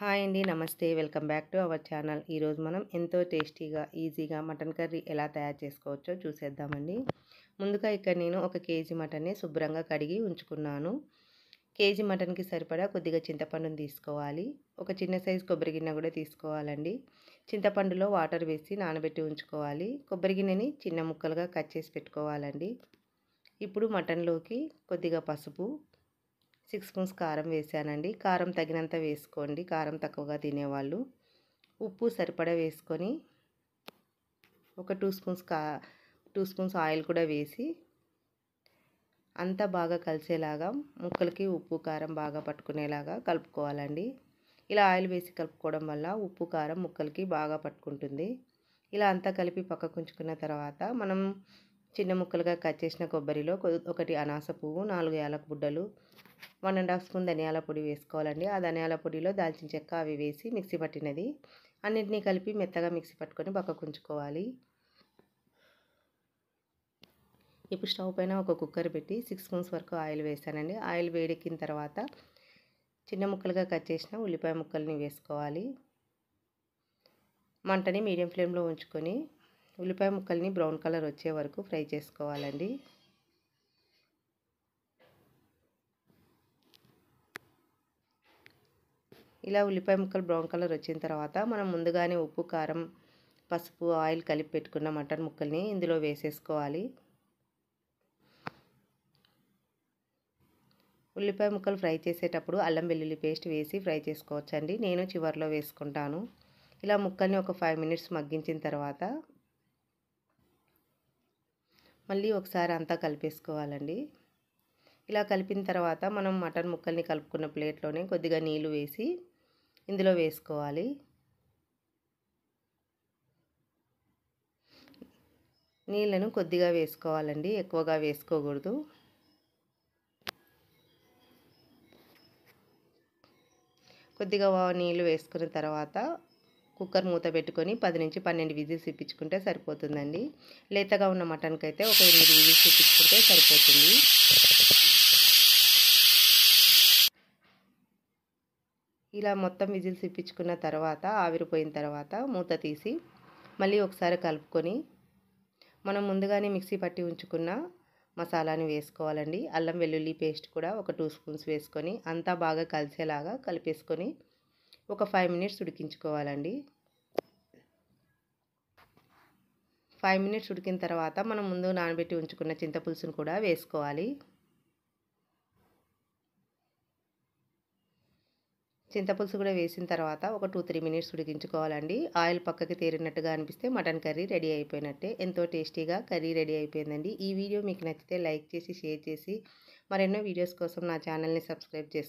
Hi అండి, నమస్తే. Welcome back to our channel. ఈరోజు మనం ఎంతో టేస్టీగా ఈజీగా మటన్ కర్రీ ఎలా తయారు చేసుకోవచ్చో చూసేద్దామండి. ముందుగా ఇక్కడ నేను 1 కేజీ మటన్ని శుభ్రంగా కడిగి ఉంచుకున్నాను. కేజీ మటన్కి సరిపడా కొద్దిగా చింతపండుని తీసుకోవాలి. ఒక చిన్న సైజు కొబ్బరి గిన్నె కూడా తీసుకోవాలండి. చింతపండులో వాటర్ వేసి నానబెట్టి ఉంచుకోవాలి. కొబ్బరి గిన్నెని చిన్న ముక్కలుగా కట్ చేసి పెట్టుకోవాలండి. ఇప్పుడు మటన్లోకి కొద్దిగా పసుపు, 6 స్పూన్స్ కారం వేసానండి. కారం తగినంత వేసుకోండి, కారం తక్కువగా తినేవాళ్ళు. ఉప్పు సరిపడా వేసుకొని ఒక 2 స్పూన్స్ ఆయిల్ కూడా వేసి అంతా బాగా కలిసేలాగా ముక్కలకి ఉప్పు కారం బాగా పట్టుకునేలాగా కలుపుకోవాలండి. ఇలా ఆయిల్ వేసి కలుపుకోవడం వల్ల ఉప్పు కారం ముక్కలకి బాగా పట్టుకుంటుంది. ఇలా అంతా కలిపి పక్కకు ఉంచుకున్న తర్వాత మనం చిన్న ముక్కలుగా కట్ చేసిన కొబ్బరిలో 1 అనాస పువ్వు, 4 యాలక బుడ్డలు, 1½ స్పూన్ ధనియాల పొడి వేసుకోవాలండి. ఆ ధనియాల పొడిలో దాల్చిన చెక్క అవి వేసి మిక్సీ పట్టినది అన్నిటినీ కలిపి మెత్తగా మిక్సీ పట్టుకొని పక్కకు ఉంచుకోవాలి. ఇప్పుడు స్టవ్ పైన ఒక కుక్కర్ పెట్టి 6 స్పూన్స్ వరకు ఆయిల్ వేసానండి. ఆయిల్ వేడెక్కిన తర్వాత చిన్న ముక్కలుగా కట్ చేసిన ఉల్లిపాయ ముక్కల్ని వేసుకోవాలి. మంటని మీడియం ఫ్లేమ్లో ఉంచుకొని ఉల్లిపాయ ముక్కల్ని బ్రౌన్ కలర్ వచ్చే వరకు ఫ్రై చేసుకోవాలండి. ఇలా ఉల్లిపాయ ముక్కలు బ్రౌన్ కలర్ వచ్చిన తర్వాత మనం ముందుగానే ఉప్పు, కారం, పసుపు, ఆయిల్ కలిపి పెట్టుకున్న మటన్ ముక్కల్ని ఇందులో వేసేసుకోవాలి. ఉల్లిపాయ ముక్కలు ఫ్రై చేసేటప్పుడు అల్లం వెల్లుల్లి పేస్ట్ వేసి ఫ్రై చేసుకోవచ్చండి. నేను చివర్లో వేసుకుంటాను. ఇలా ముక్కల్ని ఒక 5 మినిట్స్ మగ్గించిన తర్వాత మళ్ళీ ఒకసారి అంతా కలిపేసుకోవాలండి. ఇలా కలిపిన తర్వాత మనం మటన్ ముక్కల్ని కలుపుకున్న ప్లేట్లోనే కొద్దిగా నీళ్లు వేసి ఇందులో వేసుకోవాలి. నీళ్ళను కొద్దిగా వేసుకోవాలండి, ఎక్కువగా వేసుకోకూడదు. కొద్దిగా నీళ్ళు వేసుకున్న తర్వాత కుక్కర్ మూత పెట్టుకొని 10 నుంచి 12 విజిల్స్ ఇప్పించుకుంటే సరిపోతుందండి. లేతగా ఉన్న మటన్కి అయితే ఒక 8 విజిల్స్ ఇప్పించుకుంటే సరిపోతుంది. ఇలా మొత్తం విజిల్స్ ఇప్పించుకున్న తర్వాత ఆవిరిపోయిన తర్వాత మూత తీసి మళ్ళీ ఒకసారి కలుపుకొని మనం ముందుగానే మిక్సీ పట్టి ఉంచుకున్న మసాలాని వేసుకోవాలండి. అల్లం వెల్లుల్లి పేస్ట్ కూడా ఒక 2 స్పూన్స్ వేసుకొని అంతా బాగా కలిసేలాగా కలిపేసుకొని ఒక 5 మినిట్స్ ఉడికించుకోవాలండి. 5 మినిట్స్ ఉడికిన తర్వాత మనం ముందు నానబెట్టి ఉంచుకున్న చింతపులుసును కూడా వేసుకోవాలి. చింతపులుసు కూడా వేసిన తర్వాత ఒక 2-3 మినిట్స్ ఉడికించుకోవాలండి. ఆయిల్ పక్కకి తేరినట్టుగా అనిపిస్తే మటన్ కర్రీ రెడీ అయిపోయినట్టే. ఎంతో టేస్టీగా కర్రీ రెడీ అయిపోయిందండి. ఈ వీడియో మీకు నచ్చితే లైక్ చేసి, షేర్ చేసి మరెన్నో వీడియోస్ కోసం నా ఛానల్ని సబ్స్క్రైబ్ చేసుకోండి.